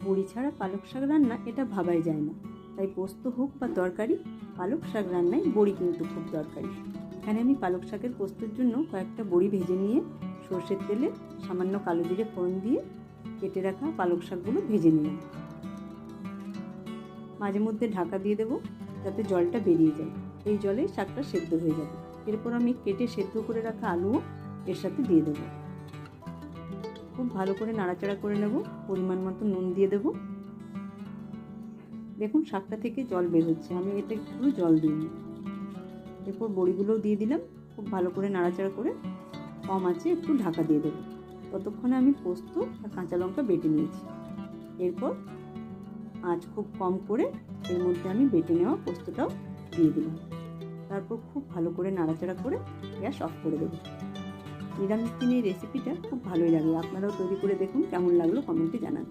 বড়ি ছাড়া পালক শাক রান্না এটা ভাবাই যায় না। তাই পোস্ত হোক বা তরকারি, পালক শাক রান্নায় বড়ি কিন্তু খুব দরকারি। এখানে আমি পালক শাকের পোস্তর জন্য কয়েকটা বড়ি ভেজে নিয়ে সর্ষের তেলে সামান্য কালো জিরে ফোড়ন দিয়ে কেটে রাখা পালক শাকগুলো ভেজে নিলাম। মাঝে মধ্যে ঢাকা দিয়ে দেবো যাতে জলটা বেরিয়ে যায়। এই জলে শাকটা সেদ্ধ হয়ে যাবে। এরপর আমি কেটে সেদ্ধ করে রাখা আলুও এর সাথে দিয়ে দেবো। খুব ভালো করে নাড়াচাড়া করে নেব। পরিমাণ মতো নুন দিয়ে দেবো। দেখুন শাকটা থেকে জল বের হচ্ছে, আমি এতে একটু জল দিইনি। এরপর বড়িগুলোও দিয়ে দিলাম। খুব ভালো করে নাড়াচাড়া করে কম আঁচে একটু ঢাকা দিয়ে দেবো। ততক্ষণে আমি পোস্ত আর কাঁচা লঙ্কা বেটে নিয়েছি। এরপর আঁচ খুব কম করে এর মধ্যে আমি বেটে নেওয়া পোস্তটাও দিয়ে দিলাম। তারপর খুব ভালো করে নাড়াচাড়া করে গ্যাস অফ করে দেবো। নিরামিষ দিনে এই রেসিপিটা খুব ভালোই লাগে। আপনারাও তৈরি করে দেখুন, কেমন লাগলো কমেন্টে জানান।